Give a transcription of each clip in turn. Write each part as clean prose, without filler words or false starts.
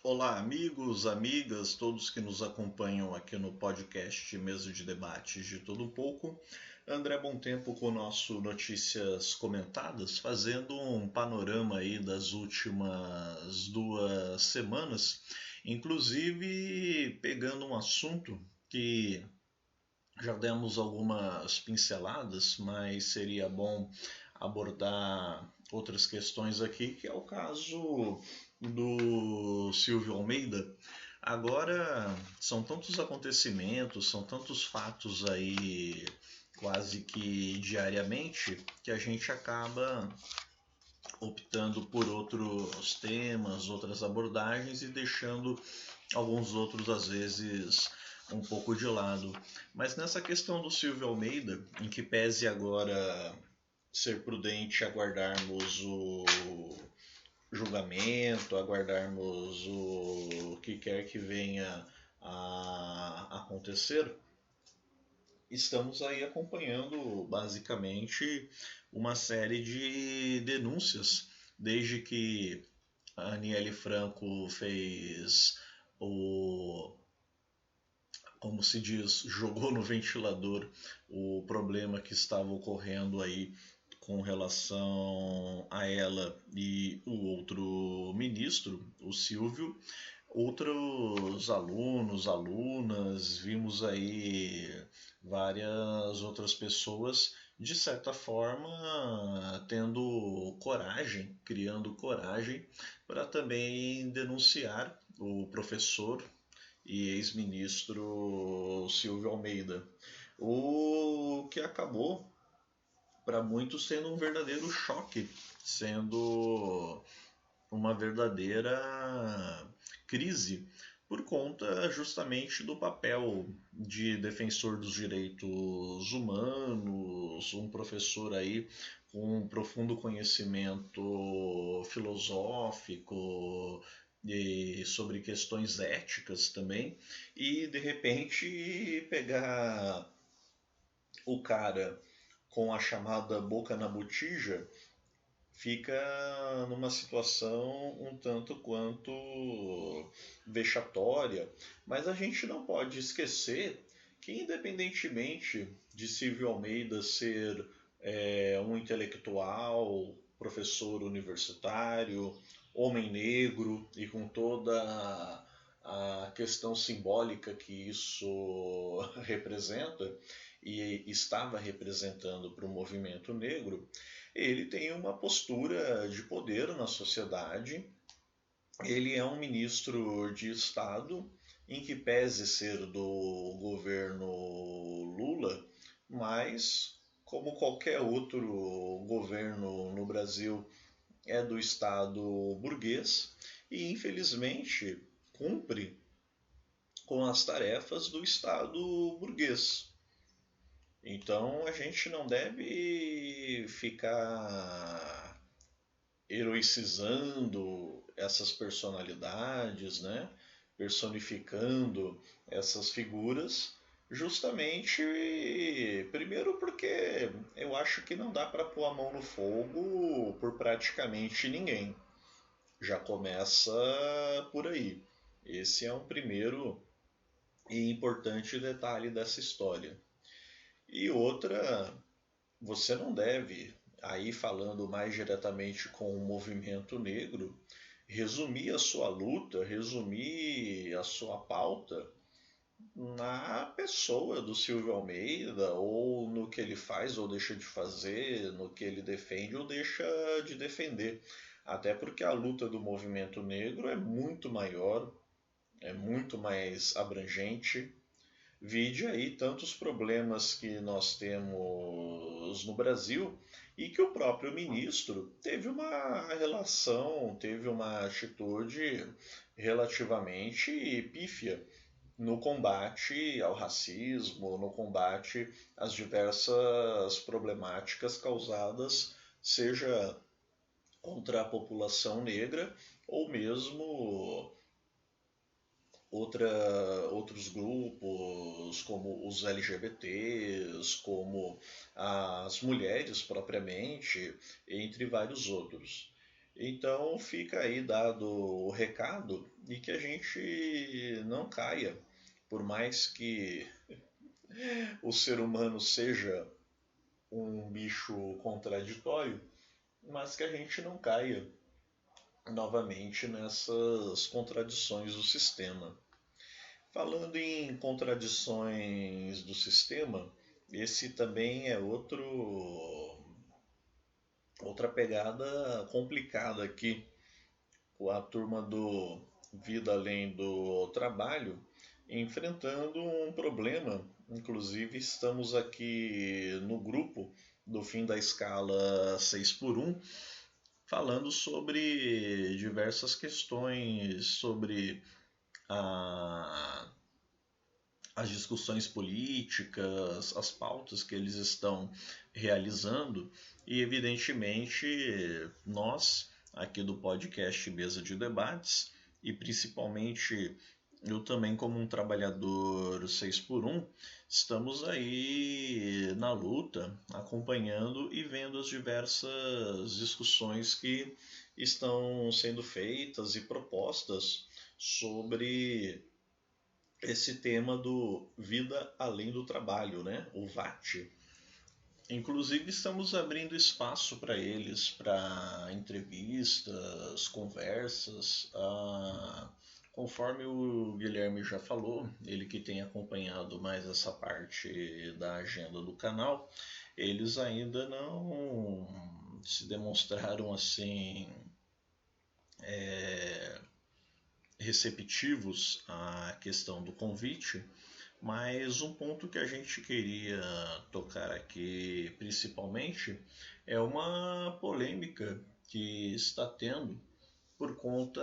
Olá, amigos, amigas, todos que nos acompanham aqui no podcast Mesa de Debates de Todo Um Pouco. André Bom Tempo com o nosso Notícias Comentadas, fazendo um panorama aí das últimas 2 semanas, inclusive pegando um assunto que já demos algumas pinceladas, mas seria bom abordar outras questões aqui, que é o caso do Silvio Almeida. Agora são tantos acontecimentos, são tantos fatos aí quase que diariamente que a gente acaba optando por outros temas, outras abordagens e deixando alguns outros às vezes um pouco de lado. Mas nessa questão do Silvio Almeida, em que pese agora ser prudente aguardarmos o julgamento, aguardarmos o que quer que venha a acontecer, estamos aí acompanhando basicamente uma série de denúncias, desde que a Aniele Franco fez o, como se diz, jogou no ventilador o problema que estava ocorrendo aí com relação a ela e o outro ministro, o Silvio. Outros alunos, alunas, vimos aí várias outras pessoas, de certa forma, tendo coragem, criando coragem para também denunciar o professor e ex-ministro Silvio Almeida. O que acabou para muitos sendo um verdadeiro choque, sendo uma verdadeira crise por conta justamente do papel de defensor dos direitos humanos, um professor aí com um profundo conhecimento filosófico e sobre questões éticas também, e de repente pegar o cara com a chamada boca na botija fica numa situação um tanto quanto vexatória, mas a gente não pode esquecer que, independentemente de Silvio Almeida ser um intelectual, professor universitário, homem negro e com toda a questão simbólica que isso representa e estava representando para o movimento negro, ele tem uma postura de poder na sociedade. Ele é um ministro de Estado, em que pese ser do governo Lula, mas, como qualquer outro governo no Brasil, é do Estado burguês e, infelizmente, cumpre com as tarefas do Estado burguês. Então a gente não deve ficar heroicizando essas personalidades, né? Personificando essas figuras, justamente primeiro porque eu acho que não dá para pôr a mão no fogo por praticamente ninguém. Já começa por aí. Esse é um primeiro e importante detalhe dessa história. E outra, você não deve, aí falando mais diretamente com o movimento negro, resumir a sua luta, resumir a sua pauta na pessoa do Silvio Almeida, ou no que ele faz ou deixa de fazer, no que ele defende ou deixa de defender. Até porque a luta do movimento negro é muito maior, é muito mais abrangente. Vide aí tantos problemas que nós temos no Brasil e que o próprio ministro teve uma relação, teve uma atitude relativamente pífia no combate ao racismo, no combate às diversas problemáticas causadas, seja contra a população negra ou mesmo outros grupos, como os LGBTs, como as mulheres propriamente, entre vários outros. Então fica aí dado o recado e que a gente não caia, por mais que o ser humano seja um bicho contraditório, mas que a gente não caia novamente nessas contradições do sistema. Falando em contradições do sistema, esse também é outra pegada complicada aqui. A turma do Vida Além do Trabalho enfrentando um problema. Inclusive, estamos aqui no grupo do fim da escala 6 por 1 falando sobre diversas questões sobre a, as discussões políticas, as pautas que eles estão realizando e, evidentemente, nós aqui do podcast Mesa de Debates e principalmente eu também como um trabalhador 6 por 1 estamos aí na luta, acompanhando e vendo as diversas discussões que estão sendo feitas e propostas sobre esse tema do vida além do trabalho, né? O VAT. Inclusive estamos abrindo espaço para eles, para entrevistas, conversas. Conforme o Guilherme já falou, ele que tem acompanhado mais essa parte da agenda do canal, eles ainda não se demonstraram assim receptivos à questão do convite, mas um ponto que a gente queria tocar aqui principalmente é uma polêmica que está tendo por conta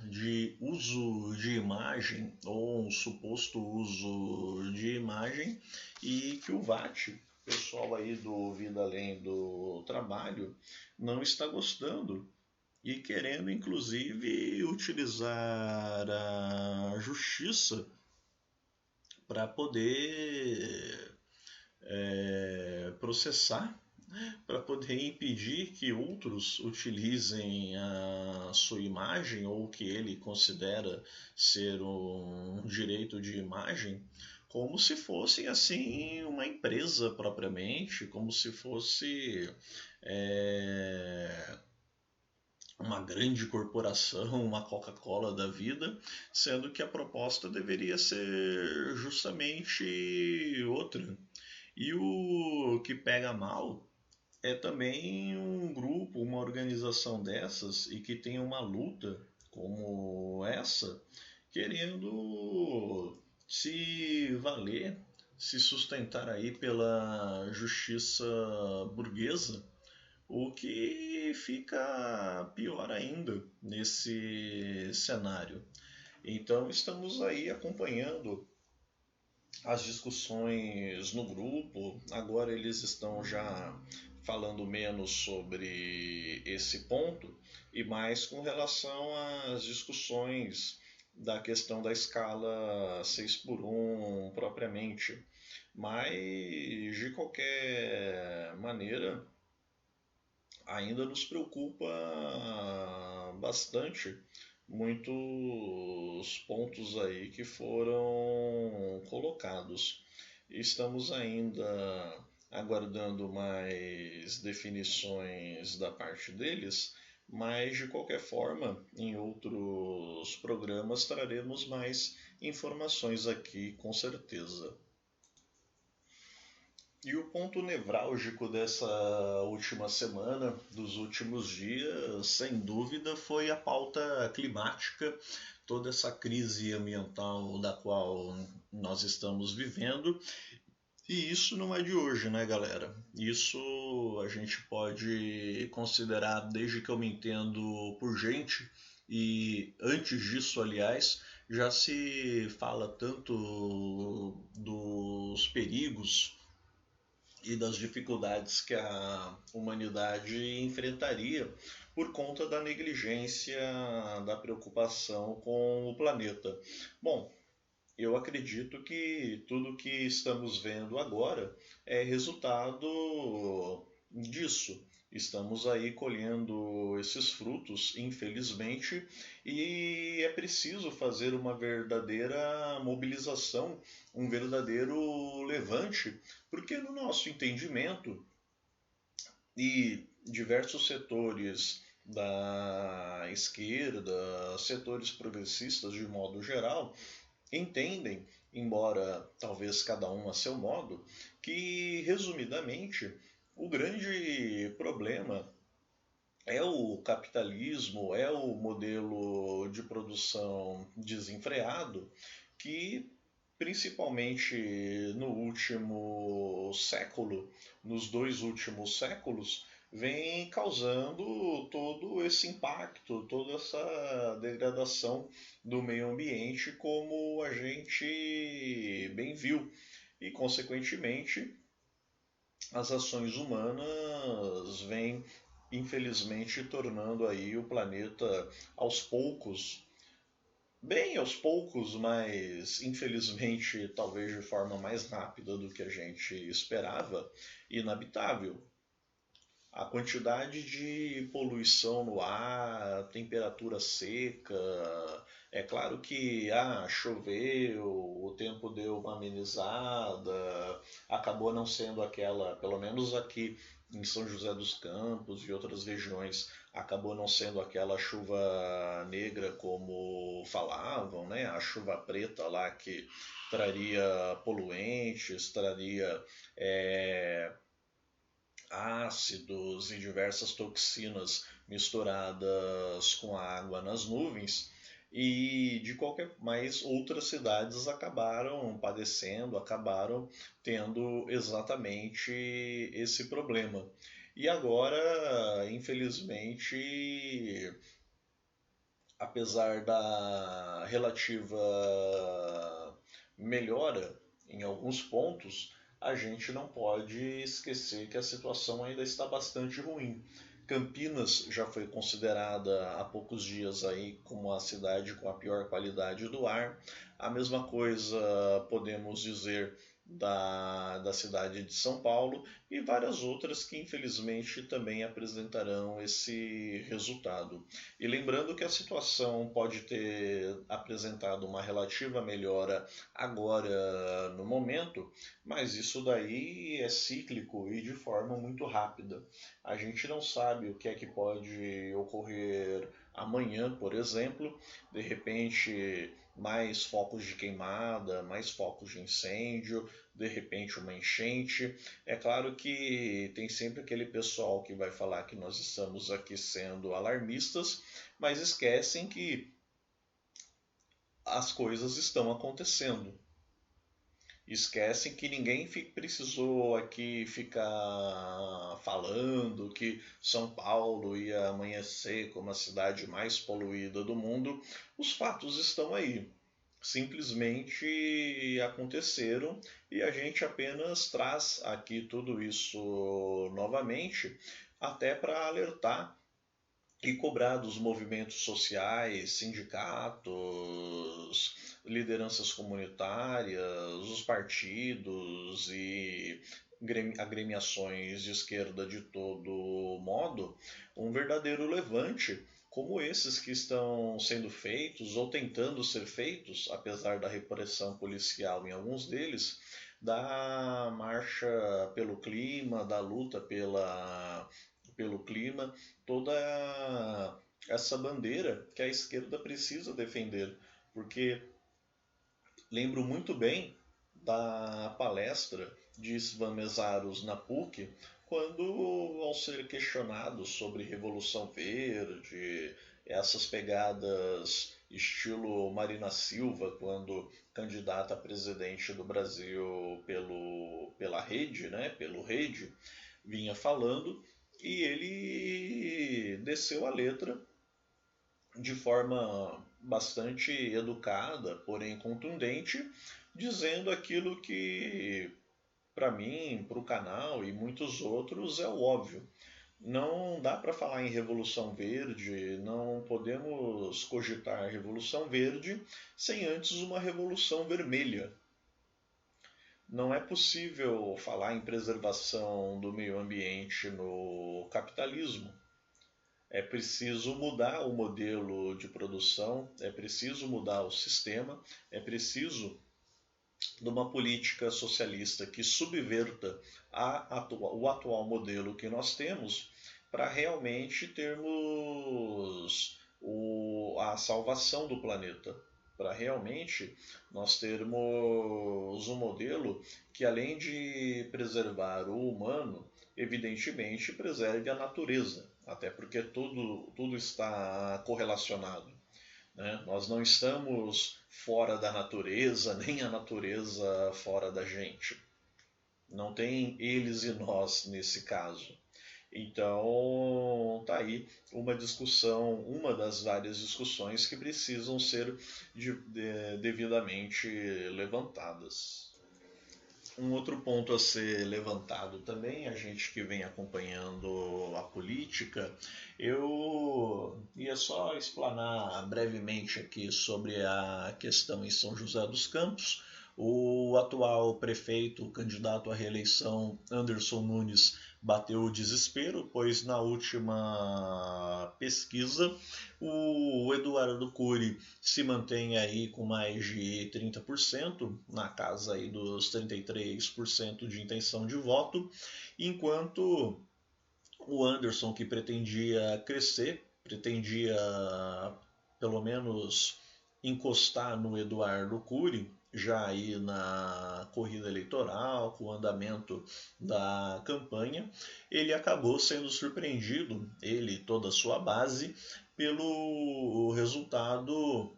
de uso de imagem ou um suposto uso de imagem e que o VAT, pessoal aí do Vida Além do Trabalho, não está gostando e querendo inclusive utilizar a justiça para poder processar, para poder impedir que outros utilizem a sua imagem ou o que ele considera ser um direito de imagem, como se fosse assim uma empresa propriamente, como se fosse uma grande corporação, uma Coca-Cola da vida, sendo que a proposta deveria ser justamente outra. E o que pega mal é também um grupo, uma organização dessas e que tem uma luta como essa, querendo se valer, se sustentar aí pela justiça burguesa, o que fica pior ainda nesse cenário. Então estamos aí acompanhando as discussões no grupo. Agora eles estão já falando menos sobre esse ponto e mais com relação às discussões da questão da escala 6 por 1 propriamente. Mas de qualquer maneira, ainda nos preocupa bastante muitos pontos aí que foram colocados. Estamos ainda aguardando mais definições da parte deles, mas de qualquer forma, em outros programas traremos mais informações aqui com certeza. E o ponto nevrálgico dessa última semana, dos últimos dias, sem dúvida, foi a pauta climática, toda essa crise ambiental da qual nós estamos vivendo. E isso não é de hoje, né, galera? Isso a gente pode considerar desde que eu me entendo por gente, e antes disso, aliás, já se fala tanto dos perigos e das dificuldades que a humanidade enfrentaria por conta da negligência, da preocupação com o planeta. Bom, eu acredito que tudo que estamos vendo agora é resultado disso. Estamos aí colhendo esses frutos, infelizmente, e é preciso fazer uma verdadeira mobilização, um verdadeiro levante, porque no nosso entendimento e diversos setores da esquerda, setores progressistas de modo geral, entendem, embora talvez cada um a seu modo, que resumidamente o grande problema é o capitalismo, é o modelo de produção desenfreado que, principalmente no último século, nos 2 últimos séculos, vem causando todo esse impacto, toda essa degradação do meio ambiente, como a gente bem viu. E, consequentemente, as ações humanas vêm, infelizmente, tornando aí o planeta aos poucos, bem aos poucos, mas infelizmente talvez de forma mais rápida do que a gente esperava, inabitável. A quantidade de poluição no ar, temperatura seca, é claro que choveu, o tempo deu uma amenizada, acabou não sendo aquela, pelo menos aqui em São José dos Campos e outras regiões, acabou não sendo aquela chuva negra como falavam, né? A chuva preta lá que traria poluentes, traria é, ácidos e diversas toxinas misturadas com a água nas nuvens. E de qualquer mais outras cidades acabaram padecendo, acabaram tendo exatamente esse problema. E agora, infelizmente, apesar da relativa melhora em alguns pontos, a gente não pode esquecer que a situação ainda está bastante ruim. Campinas já foi considerada há poucos dias aí como a cidade com a pior qualidade do ar. A mesma coisa podemos dizer da cidade de São Paulo e várias outras que infelizmente também apresentarão esse resultado. E lembrando que a situação pode ter apresentado uma relativa melhora agora no momento, mas isso daí é cíclico e de forma muito rápida. A gente não sabe o que é que pode ocorrer amanhã, por exemplo, de repente mais focos de queimada, mais focos de incêndio, de repente uma enchente. É claro que tem sempre aquele pessoal que vai falar que nós estamos aqui sendo alarmistas, mas esquecem que as coisas estão acontecendo. Esquecem que ninguém precisou aqui ficar falando que São Paulo ia amanhecer como a cidade mais poluída do mundo. Os fatos estão aí. Simplesmente aconteceram e a gente apenas traz aqui tudo isso novamente, até para alertar e cobrar dos movimentos sociais, sindicatos, lideranças comunitárias, os partidos e agremiações de esquerda de todo modo, um verdadeiro levante como esses que estão sendo feitos ou tentando ser feitos, apesar da repressão policial em alguns deles, da marcha pelo clima, da luta pelo clima, toda essa bandeira que a esquerda precisa defender, porque lembro muito bem da palestra de Isvan Mesaros na PUC, quando, ao ser questionado sobre Revolução Verde, essas pegadas estilo Marina Silva, quando candidata a presidente do Brasil pela rede, né, pelo Rede, vinha falando, e ele desceu a letra de forma bastante educada, porém contundente, dizendo aquilo que, para mim, para o canal e muitos outros, é o óbvio. Não dá para falar em Revolução Verde, não podemos cogitar Revolução Verde sem antes uma Revolução Vermelha. não é possível falar em preservação do meio ambiente no capitalismo. É preciso mudar o modelo de produção, é preciso mudar o sistema, é preciso de uma política socialista que subverta o atual modelo que nós temos para realmente termos a salvação do planeta. Para realmente nós termos um modelo que, além de preservar o humano, evidentemente preserve a natureza, até porque tudo está correlacionado. Né? Nós não estamos fora da natureza, nem a natureza fora da gente. Não tem eles e nós nesse caso. Então, tá aí uma discussão, uma das várias discussões que precisam ser devidamente levantadas. Um outro ponto a ser levantado também, a gente que vem acompanhando a política, eu ia só explanar brevemente aqui sobre a questão em São José dos Campos. O atual prefeito, candidato à reeleição, Anderson Nunes, bateu o desespero, pois na última pesquisa o Eduardo Cury se mantém aí com mais de 30%, na casa aí dos 33% de intenção de voto, enquanto o Anderson, que pretendia crescer, pretendia pelo menos encostar no Eduardo Cury, já aí na corrida eleitoral, com o andamento da campanha, ele acabou sendo surpreendido, ele e toda a sua base, pelo resultado,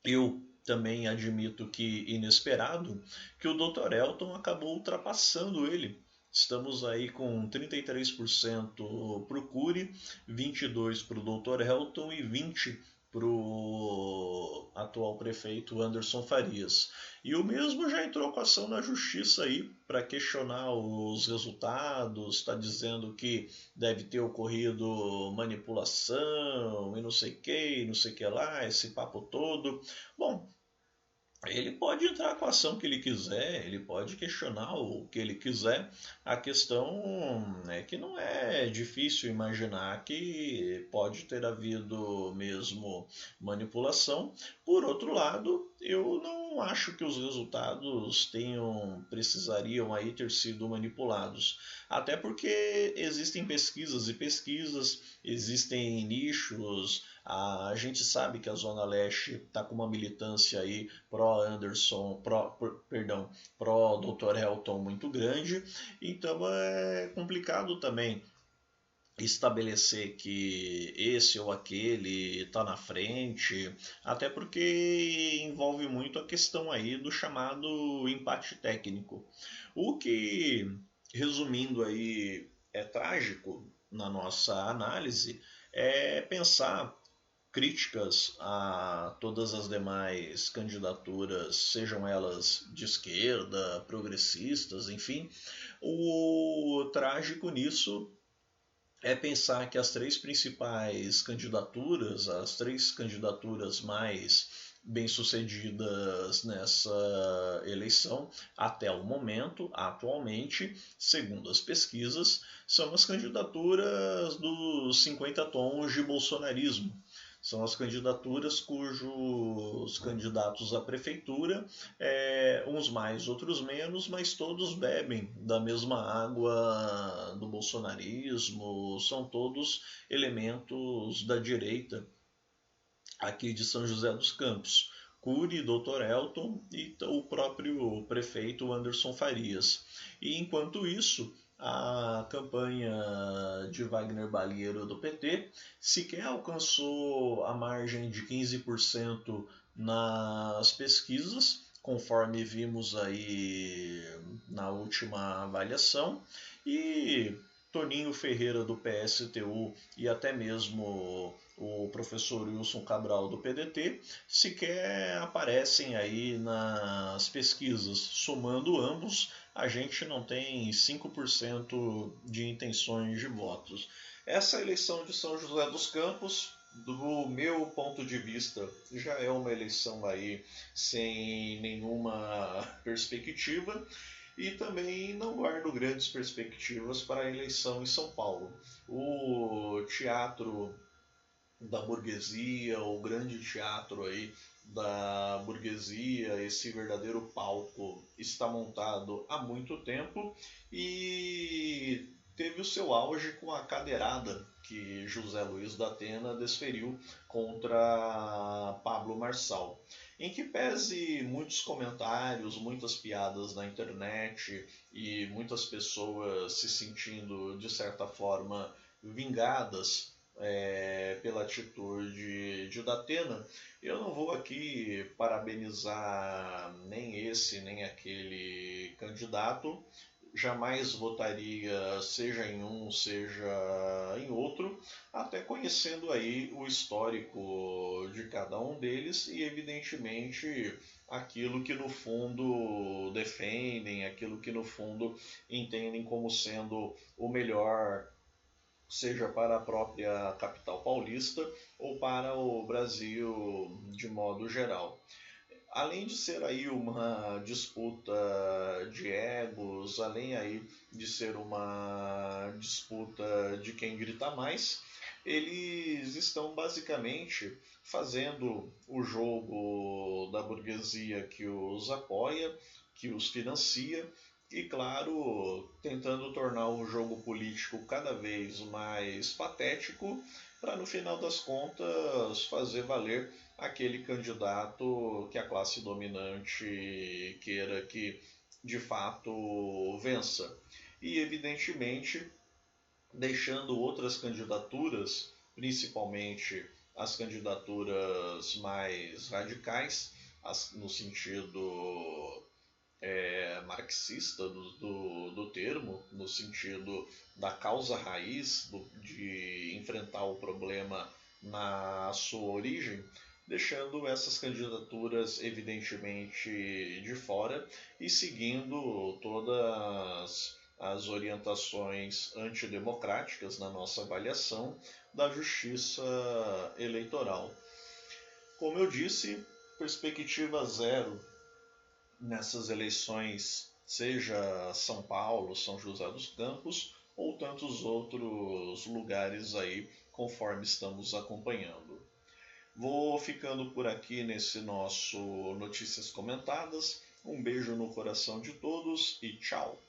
eu também admito que inesperado, que o Dr. Elton acabou ultrapassando ele. Estamos aí com 33% para o Cury, 22% para o Dr. Elton e 20% para o atual prefeito Anderson Farias. E o mesmo já entrou com ação na justiça aí para questionar os resultados, está dizendo que deve ter ocorrido manipulação e não sei que, não sei que lá, esse papo todo. Bom, ele pode entrar com a ação que ele quiser, ele pode questionar o que ele quiser. A questão é que não é difícil imaginar que pode ter havido mesmo manipulação. Por outro lado, eu não acho que os resultados precisariam aí ter sido manipulados. Até porque existem pesquisas e pesquisas, existem nichos. A gente sabe que a Zona Leste está com uma militância aí pró-Anderson, pró-Dr. Elton muito grande, então é complicado também estabelecer que esse ou aquele está na frente, até porque envolve muito a questão aí do chamado empate técnico. O que, resumindo aí, é trágico na nossa análise é pensar críticas a todas as demais candidaturas, sejam elas de esquerda, progressistas, enfim. O trágico nisso é pensar que as três principais candidaturas, as três candidaturas mais bem-sucedidas nessa eleição, até o momento, atualmente, segundo as pesquisas, são as candidaturas dos 50 tons de bolsonarismo. São as candidaturas cujos candidatos à prefeitura, uns mais, outros menos, mas todos bebem da mesma água do bolsonarismo, são todos elementos da direita aqui de São José dos Campos. Cury, Dr. Elton e o próprio prefeito Anderson Farias. E enquanto isso, a campanha de Wagner Balheiro do PT sequer alcançou a margem de 15% nas pesquisas, conforme vimos aí na última avaliação, e Toninho Ferreira do PSTU e até mesmo o professor Wilson Cabral do PDT sequer aparecem aí nas pesquisas. Somando ambos, a gente não tem 5% de intenções de votos. Essa eleição de São José dos Campos Do meu ponto de vista, já é uma eleição aí sem nenhuma perspectiva e também não guardo grandes perspectivas para a eleição em São Paulo. O teatro da burguesia, o grande teatro aí da burguesia, esse verdadeiro palco está montado há muito tempo e teve o seu auge com a cadeirada que José Luiz da Atena desferiu contra Pablo Marçal. Em que pese muitos comentários, muitas piadas na internet e muitas pessoas se sentindo de certa forma vingadas pela atitude de Datena, eu não vou aqui parabenizar nem esse nem aquele candidato. Jamais votaria seja em um, seja em outro, até conhecendo aí o histórico de cada um deles e evidentemente aquilo que no fundo defendem, aquilo que no fundo entendem como sendo o melhor, seja para a própria capital paulista ou para o Brasil de modo geral. Além de ser aí uma disputa de egos, além aí de ser uma disputa de quem grita mais, eles estão basicamente fazendo o jogo da burguesia que os apoia, que os financia e, claro, tentando tornar o jogo político cada vez mais patético para, no final das contas, fazer valer aquele candidato que a classe dominante queira que de fato vença. E, evidentemente, deixando outras candidaturas, principalmente as candidaturas mais radicais, no sentido marxista do termo, no sentido da causa raiz, de enfrentar o problema na sua origem, deixando essas candidaturas evidentemente de fora e seguindo todas as orientações antidemocráticas na nossa avaliação da justiça eleitoral. Como eu disse, perspectiva zero nessas eleições, seja São Paulo, São José dos Campos ou tantos outros lugares aí, conforme estamos acompanhando. Vou ficando por aqui nesse nosso Notícias Comentadas. Um beijo no coração de todos e tchau!